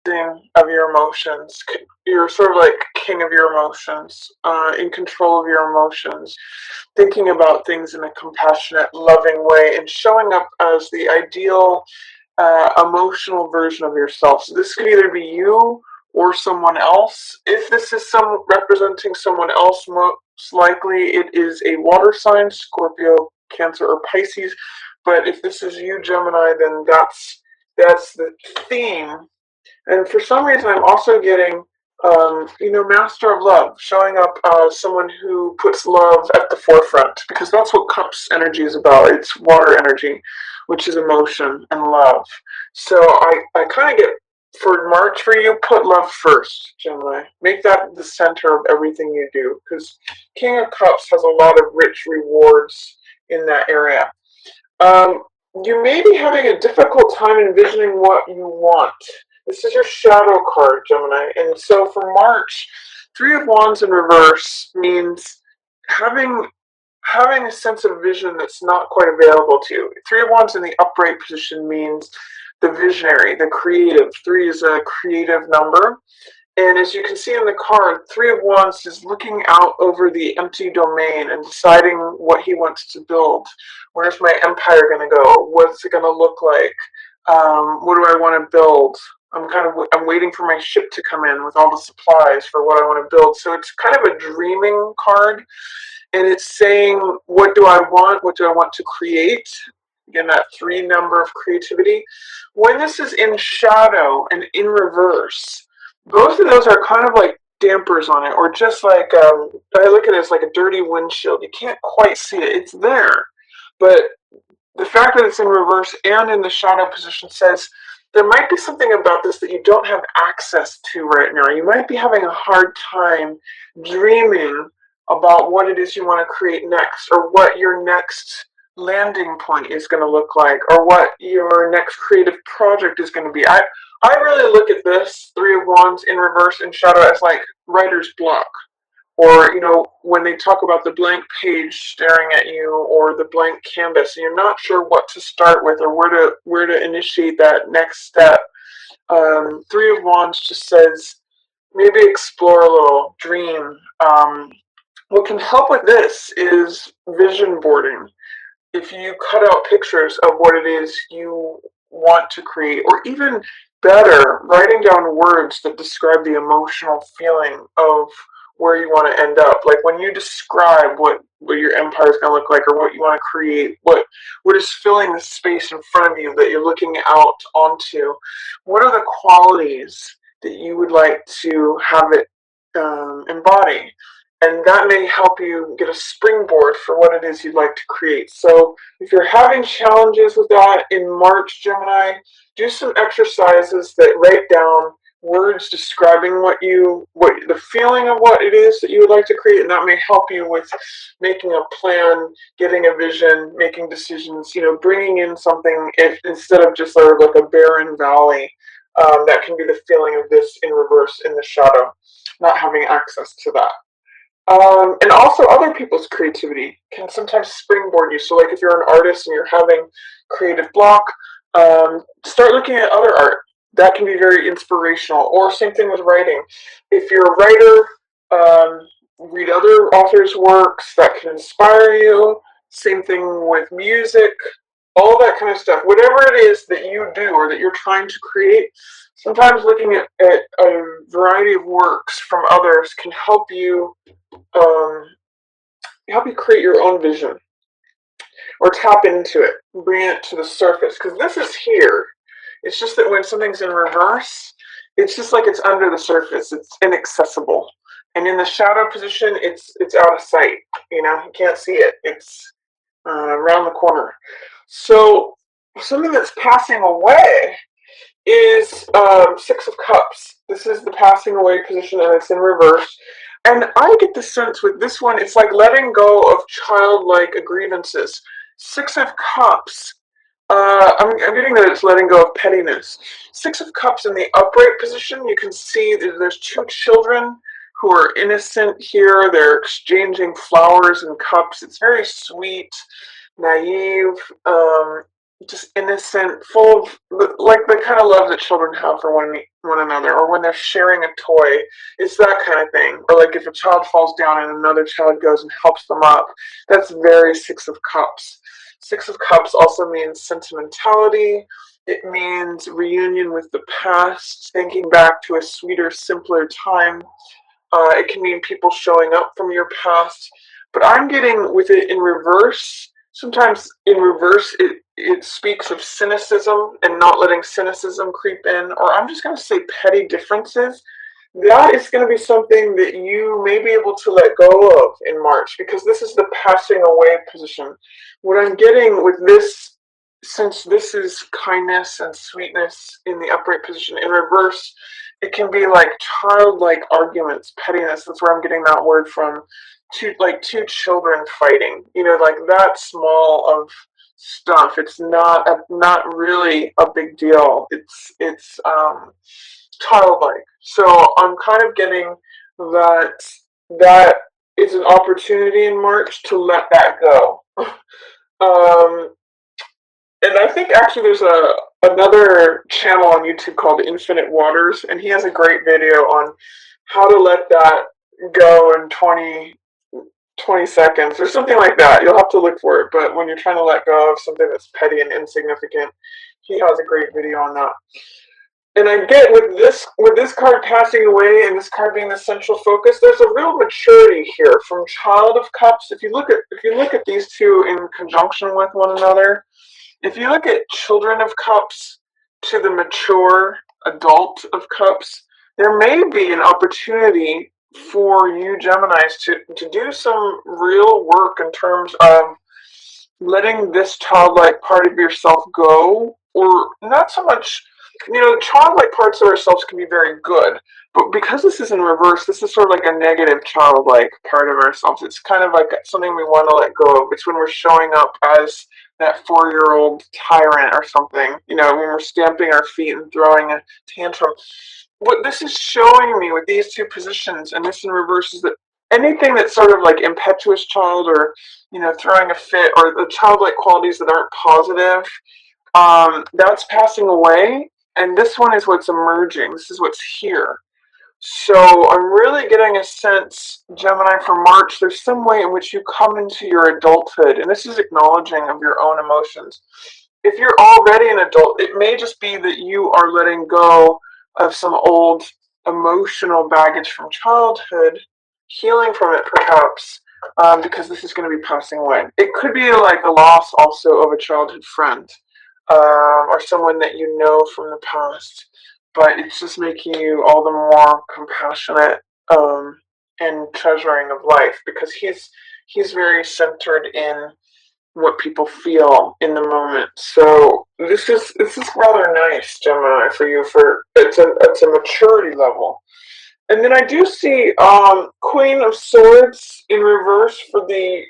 of your emotions. You're sort of like king of your emotions, in control of your emotions, thinking about things in a compassionate, loving way, and showing up as the ideal emotional version of yourself. So this could either be you or someone else. If this is some representing someone else, most likely it is a water sign, Scorpio, Cancer, or Pisces. But if this is you, Gemini, then that's the theme. And for some reason, I'm also getting, master of love, showing up as someone who puts love at the forefront, because that's what Cups energy is about. It's water energy, which is emotion and love. So I kind of get, for March for you, put love first, Gemini. Make that the center of everything you do, because King of Cups has a lot of rich rewards in that area. Um, you may be having a difficult time envisioning what you want. This is your shadow card, Gemini. And so for March, Three of Wands in reverse means having having a sense of vision that's not quite available to you. Three of Wands in the upright position means the visionary, the creative. Three is a creative number. And as you can see in the card, Three of Wands is looking out over the empty domain and deciding what he wants to build. Where's my empire going to go? What's it going to look like? What do I want to build? I'm waiting for my ship to come in with all the supplies for what I want to build. So it's kind of a dreaming card, and it's saying, what do I want? What do I want to create? Again, that three number of creativity. When this is in shadow and in reverse, both of those are kind of like dampers on it, or just like, I look at it as like a dirty windshield. You can't quite see it. It's there, but the fact that it's in reverse and in the shadow position says there might be something about this that you don't have access to right now. You might be having a hard time dreaming about what it is you want to create next, or what your next landing point is going to look like, or what your next creative project is going to be. I really look at this Three of Wands in reverse and shadow as like writer's block, or when they talk about the blank page staring at you, or the blank canvas, and you're not sure what to start with, or where to initiate that next step. Three of Wands just says maybe explore a little, dream. What can help with this is vision boarding. If you cut out pictures of what it is you want to create, or even better, writing down words that describe the emotional feeling of where you want to end up. Like when you describe what your empire is going to look like, or what you want to create, what is filling the space in front of you that you're looking out onto, what are the qualities that you would like to have it embody? And that may help you get a springboard for what it is you'd like to create. So if you're having challenges with that in March, Gemini, do some exercises that write down words describing what the feeling of what it is that you would like to create, and that may help you with making a plan, getting a vision, making decisions, bringing in something, if instead of just sort of like a barren valley. That can be the feeling of this in reverse in the shadow, not having access to that. And also other people's creativity can sometimes springboard you. So like if you're an artist and you're having creative block, start looking at other art. That can be very inspirational. Or same thing with writing. If you're a writer, read other authors' works that can inspire you. Same thing with music, all that kind of stuff. Whatever it is that you do or that you're trying to create, sometimes looking at a variety of works from others can um, help you create your own vision, or tap into it, bring it to the surface. Because this is here. It's just that when something's in reverse, it's just like it's under the surface. It's inaccessible. And in the shadow position, it's out of sight. You can't see it. It's around the corner. So something that's passing away is Six of Cups. This is the passing away position, and it's in reverse. And I get the sense with this one, it's like letting go of childlike grievances. Six of Cups. I'm getting that it's letting go of pettiness. Six of Cups in the upright position, you can see that there's two children who are innocent here. They're exchanging flowers and cups. It's very sweet, naive. just innocent, full of like the kind of love that children have for one another, or when they're sharing a toy. It's that kind of thing. Or like if a child falls down and another child goes and helps them up. That's very Six of Cups. Six of Cups also means sentimentality. It means reunion with the past, thinking back to a sweeter, simpler time. It can mean people showing up from your past. But I'm getting with it in reverse. Sometimes in reverse, it speaks of cynicism and not letting cynicism creep in, or I'm just going to say petty differences. That is going to be something that you may be able to let go of in March, because this is the passing away position. What I'm getting with this, since this is kindness and sweetness in the upright position, in reverse, it can be like childlike arguments, pettiness. That's where I'm getting that word from. Two children fighting, like that small of stuff. It's not really a big deal. It's childlike. So I'm kind of getting that that is an opportunity in March to let that go. um, and I think actually there's another channel on YouTube called Infinite Waters, and he has a great video on how to let that go in 20 seconds or something like that. You'll have to look for it, but when you're trying to let go of something that's petty and insignificant, he has a great video on that. And I get with this card passing away and this card being the central focus, there's a real maturity here from Child of Cups. If you look at these two in conjunction with one another, if you look at Children of Cups to the mature adult of Cups, there may be an opportunity for you Geminis to do some real work in terms of letting this childlike part of yourself go, or not so much. Childlike parts of ourselves can be very good, but because this is in reverse, this is sort of like a negative childlike part of ourselves. It's kind of like something we want to let go of. It's when we're showing up as that 4-year-old tyrant or something, when we're stamping our feet and throwing a tantrum. What this is showing me with these two positions, and this in reverse, is that anything that's sort of like impetuous child, or throwing a fit, or the childlike qualities that aren't positive, that's passing away, and this one is what's emerging. This is what's here. So I'm really getting a sense, Gemini, for March, there's some way in which you come into your adulthood, and this is acknowledging of your own emotions. If you're already an adult, it may just be that you are letting go of some old emotional baggage from childhood, healing from it perhaps, because this is going to be passing away. It could be like the loss also of a childhood friend, or someone that you know from the past, but it's just making you all the more compassionate, and treasuring of life, because he's very centered in what people feel in the moment. So this is rather nice, Gemini, for you. For it's a maturity level. And then I do see Queen of Swords in reverse for the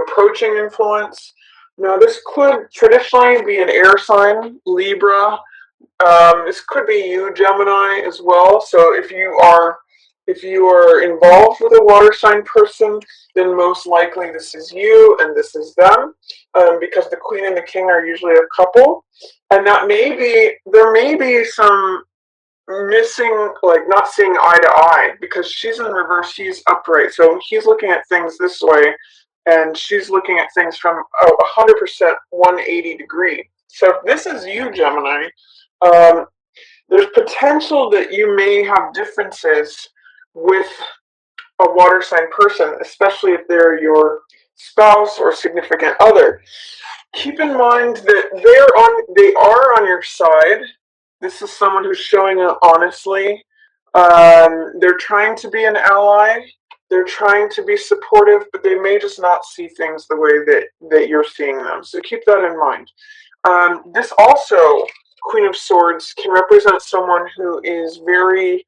approaching influence. Now, this could traditionally be an air sign, Libra. This could be you, Gemini, as well. So if you are involved with a water sign person, then most likely this is you and this is them, because the Queen and the King are usually a couple, and there may be some missing, like not seeing eye to eye, because she's in reverse, he's upright, so he's looking at things this way, and she's looking at things from 100% 180 degree. So if this is you, Gemini, um, there's potential that you may have differences with a water sign person, especially if they're your spouse or significant other. Keep in mind that they are on your side. This is someone who's showing up honestly. They're trying to be an ally. They're trying to be supportive, but they may just not see things the way that you're seeing them. So keep that in mind. This also, Queen of Swords, can represent someone who is very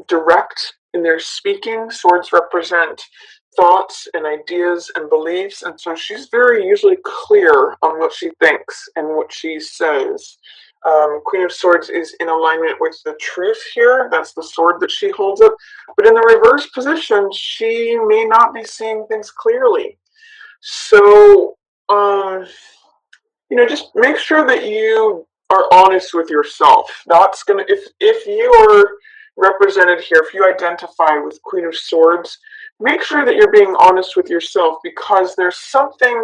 direct in their speaking. Swords represent thoughts and ideas and beliefs, and so she's very usually clear on what she thinks and what she says. Queen of Swords is in alignment with the truth here. That's the sword that she holds up. But in the reverse position, she may not be seeing things clearly. So um, just make sure that you are honest with yourself. That's gonna if you are represented here, if you identify with Queen of Swords, make sure that you're being honest with yourself because there's something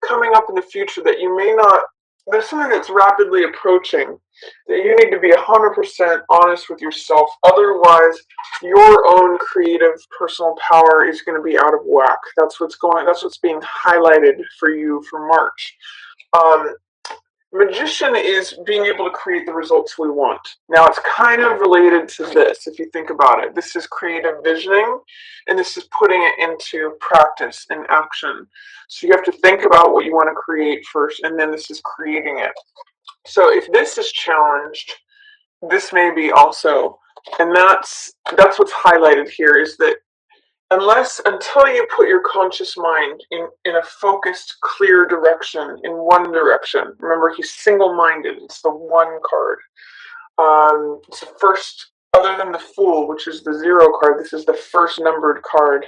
coming up in the future that you may not. There's something that's rapidly approaching that you need to be 100% honest with yourself. Otherwise, your own creative personal power is going to be out of whack. That's what's going. That's what's being highlighted for you for March. Um, Magician is being able to create the results we want. Now, it's kind of related to this, if you think about it. This is creative visioning, and this is putting it into practice and action. So you have to think about what you want to create first, and then this is creating it. So if this is challenged, this may be also, and that's what's highlighted here is that until you put your conscious mind in a focused, clear direction, in one direction. Remember, he's single-minded. It's the one card. It's the first, other than the Fool, which is the 0 card, this is the first numbered card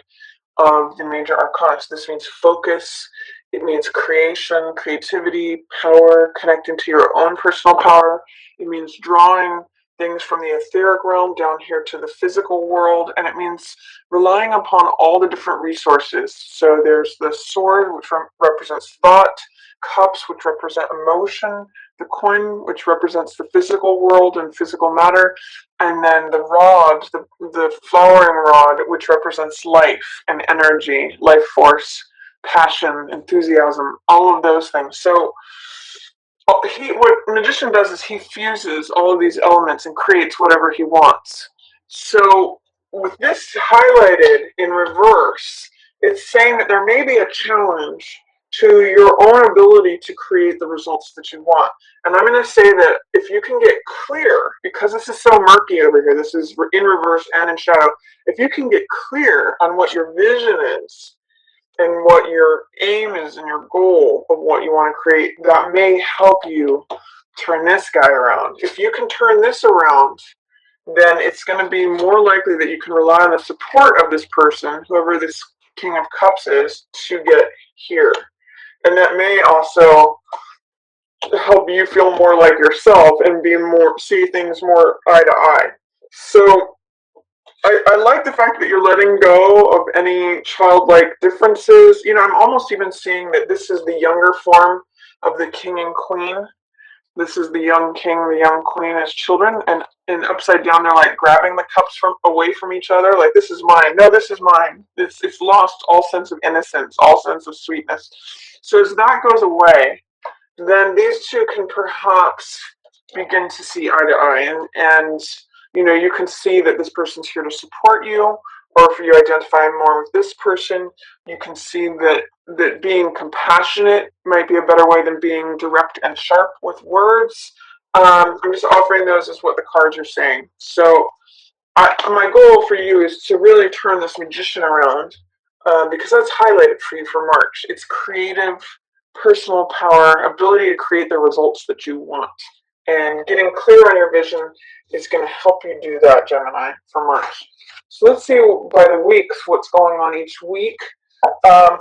of the major arcana. So this means focus. It means creation, creativity, power, connecting to your own personal power. It means drawing things from the etheric realm down here to the physical world, and it means relying upon all the different resources. So there's the sword, which represents thought, cups, which represent emotion, the coin, which represents the physical world and physical matter, and then the rod, the flowering rod, which represents life and energy, life force, passion, enthusiasm, all of those things. So what Magician does is he fuses all of these elements and creates whatever he wants. So with this highlighted in reverse, it's saying that there may be a challenge to your own ability to create the results that you want. And I'm going to say that if you can get clear, because this is so murky over here, this is in reverse and in shadow, if you can get clear on what your vision is, and what your aim is and your goal of what you want to create, that may help you turn this guy around. If you can turn this around, then it's going to be more likely that you can rely on the support of this person, whoever this King of Cups is, to get here. And that may also help you feel more like yourself and see things more eye to eye. So I like the fact that you're letting go of any childlike differences. I'm almost even seeing that this is the younger form of the king and queen. This is the young king, the young queen as children, and upside down they're like grabbing the cups away from each other, like this is mine. No, this is mine. It's lost all sense of innocence, all sense of sweetness. So as that goes away, then these two can perhaps begin to see eye to eye, and you can see that this person's here to support you, or if you identify more with this person, you can see that being compassionate might be a better way than being direct and sharp with words. I'm just offering those as what the cards are saying. So my goal for you is to really turn this magician around, because that's highlighted for you for March. It's creative, personal power, ability to create the results that you want. And getting clear on your vision is going to help you do that, Gemini, for March. So let's see by the weeks what's going on each week.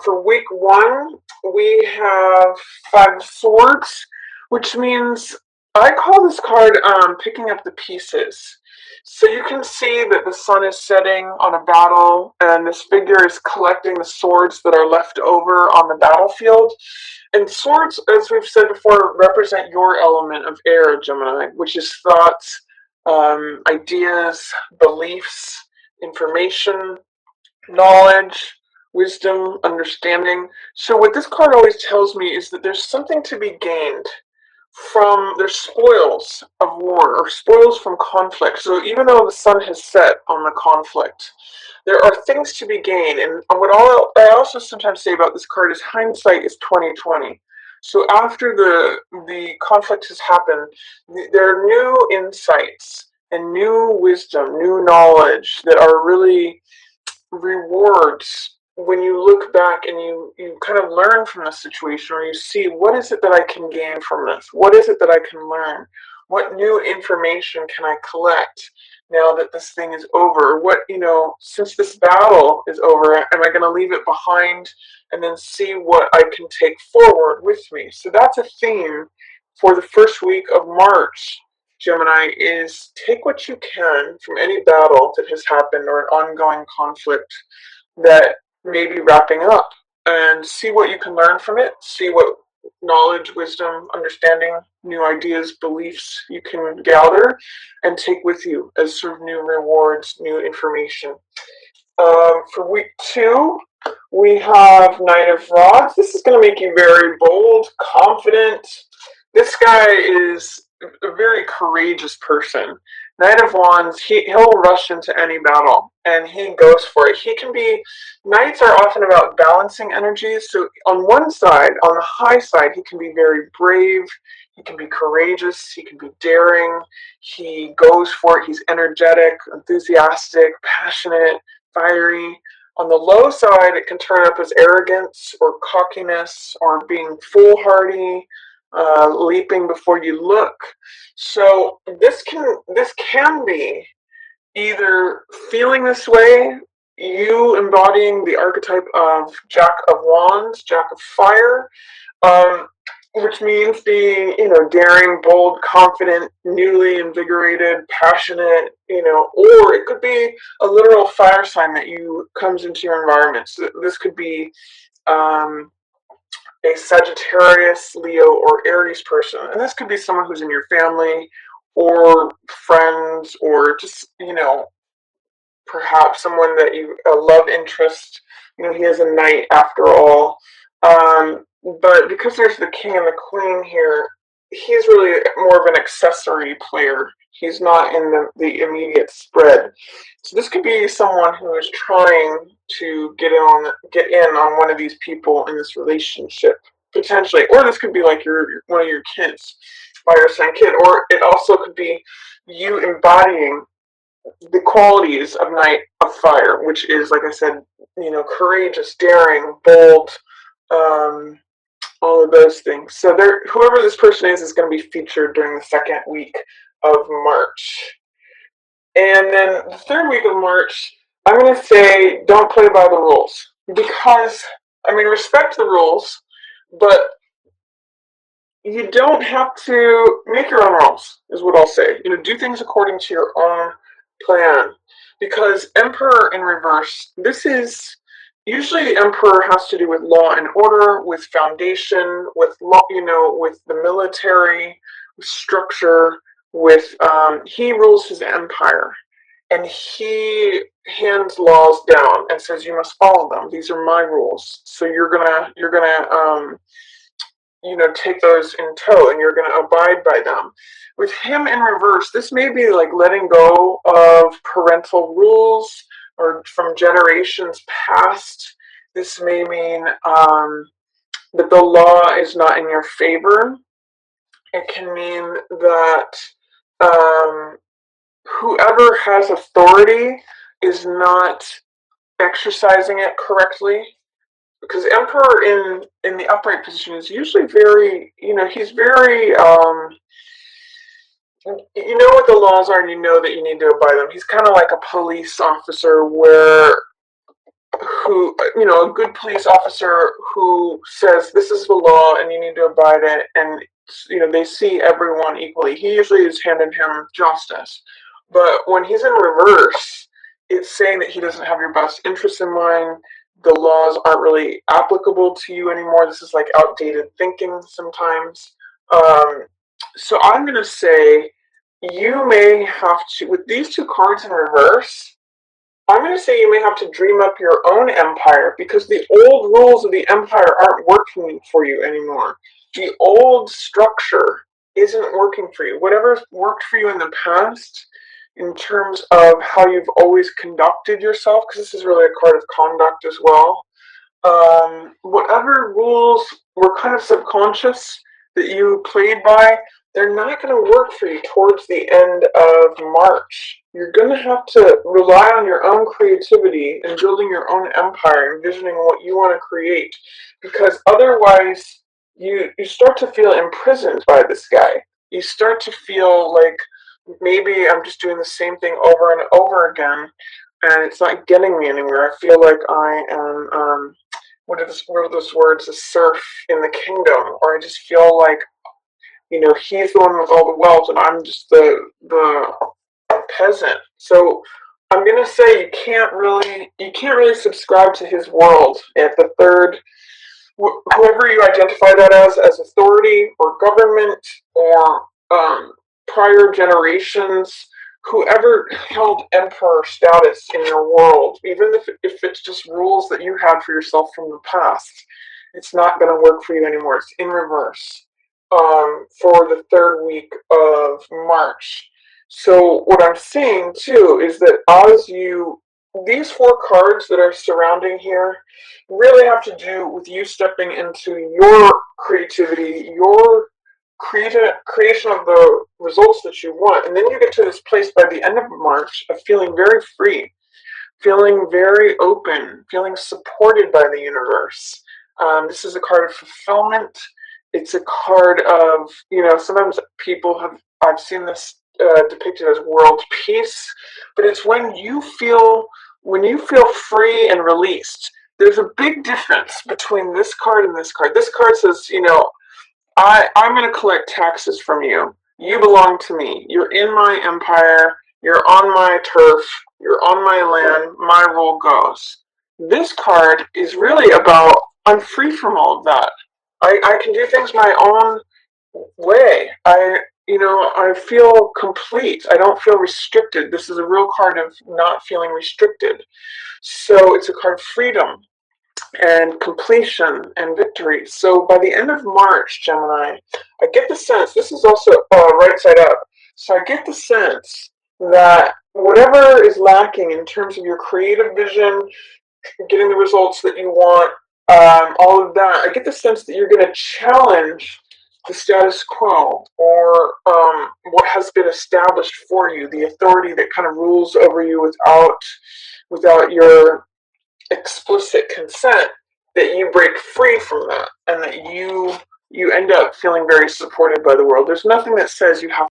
For week 1, we have 5 of Swords, which means I call this card picking up the pieces. So you can see that the sun is setting on a battle, and this figure is collecting the swords that are left over on the battlefield. And swords, as we've said before, represent your element of air, Gemini, which is thoughts, ideas, beliefs, information, knowledge, wisdom, understanding. So what this card always tells me is that there's something to be gained there's spoils of war or spoils from conflict. So even though the sun has set on the conflict, there are things to be gained. And I also sometimes say about this card is hindsight is 2020. So after the conflict has happened, there are new insights and new wisdom, new knowledge that are really rewards when you look back and you kind of learn from the situation, or you see what is it that I can gain from this? What is it that I can learn? What new information can I collect now that this thing is over? What, since this battle is over, am I going to leave it behind and then see what I can take forward with me? So that's a theme for the first week of March, Gemini, is take what you can from any battle that has happened or an ongoing conflict that may be wrapping up, and see what you can learn from it, see what knowledge, wisdom, understanding, new ideas, beliefs you can gather and take with you as sort of new rewards, new information. For week 2, we have Knight of Rods. This is going to make you very bold, confident. This guy is a very courageous person. Knight of Wands, he'll rush into any battle and he goes for it. He can be, knights are often about balancing energies. So on one side, on the high side, he can be very brave, he can be courageous, he can be daring, he goes for it, he's energetic, enthusiastic, passionate, fiery. On the low side, it can turn up as arrogance or cockiness or being foolhardy, leaping before you look. So this can be either feeling this way, you embodying the archetype of Jack of Wands, Jack of Fire, um, which means being, daring, bold, confident, newly invigorated, passionate, or it could be a literal fire sign that you comes into your environment. So this could be a Sagittarius, Leo, or Aries person, and this could be someone who's in your family or friends, or just perhaps someone that you a love interest. He is a knight after all. But because there's the king and the queen here, he's really more of an accessory player. He's not in the immediate spread. So this could be someone who is trying to get in on one of these people in this relationship, potentially. Or this could be like one of your kids, fire sign kid. Or it also could be you embodying the qualities of Knight of Fire, which is, like I said, courageous, daring, bold, all of those things. So whoever this person is going to be featured during the second week of March. And then the third week of March, I'm going to say don't play by the rules. Because, respect the rules, but you don't have to make your own rules, is what I'll say. Do things according to your own plan. Because Emperor in reverse, this is usually Emperor has to do with law and order, with foundation, with law, with the military, with structure, with he rules his empire. And he hands laws down and says you must follow them. These are my rules. So you're gonna take those in tow and you're going to abide by them. With him in reverse, this may be like letting go of parental rules or from generations past. This may mean that the law is not in your favor. It can mean that whoever has authority is not exercising it correctly, because Emperor in the upright position is usually very, he's very, you know what the laws are and you know that you need to abide them. He's kind of like a police officer a good police officer who says this is the law and you need to abide it, and they see everyone equally. He usually is handing him justice. But when he's in reverse, it's saying that he doesn't have your best interests in mind. The laws aren't really applicable to you anymore. This is like outdated thinking sometimes. So I'm going to say you may have to, with these two cards in reverse, I'm going to say you may have to dream up your own empire, because the old rules of the empire aren't working for you anymore. The old structure isn't working for you. Whatever's worked for you in the past, in terms of how you've always conducted yourself, because this is really a card of conduct as well. Whatever rules were kind of subconscious that you played by, they're not going to work for you towards the end of March. You're going to have to rely on your own creativity and building your own empire, envisioning what you want to create, because otherwise you start to feel imprisoned by this guy. You start to feel like maybe I'm just doing the same thing over and over again, and it's not getting me anywhere. I feel like I am, what are those words? A serf in the kingdom, or I just feel like, he's the one with all the wealth, and I'm just the peasant. So I'm gonna say you can't really subscribe to his world at the third, whoever you identify that as authority or government or prior generations, whoever held emperor status in your world, even if it's just rules that you had for yourself from the past, it's not going to work for you anymore. It's in reverse for the third week of March. So what I'm seeing too is that these four cards that are surrounding here really have to do with you stepping into your creativity, your creation of the results that you want. And then you get to this place by the end of March of feeling very free, feeling very open, feeling supported by the universe. This is a card of fulfillment. It's a card of, sometimes I've seen this depicted as world peace, but it's when you feel free and released. There's a big difference between this card and this card. This card says, I'm going to collect taxes from you. You belong to me. You're in my empire. You're on my turf. You're on my land. My rule goes. This card is really about, I'm free from all of that. I can do things my own way. I feel complete. I don't feel restricted. This is a real card of not feeling restricted. So it's a card of freedom and completion and victory. So by the end of March, Gemini, I get the sense, this is also right side up, so I get the sense that whatever is lacking in terms of your creative vision, getting the results that you want, all of that, I get the sense that you're going to challenge the status quo, or what has been established for you, the authority that kind of rules over you without your explicit consent, that you break free from that, and that you end up feeling very supported by the world. There's nothing that says you have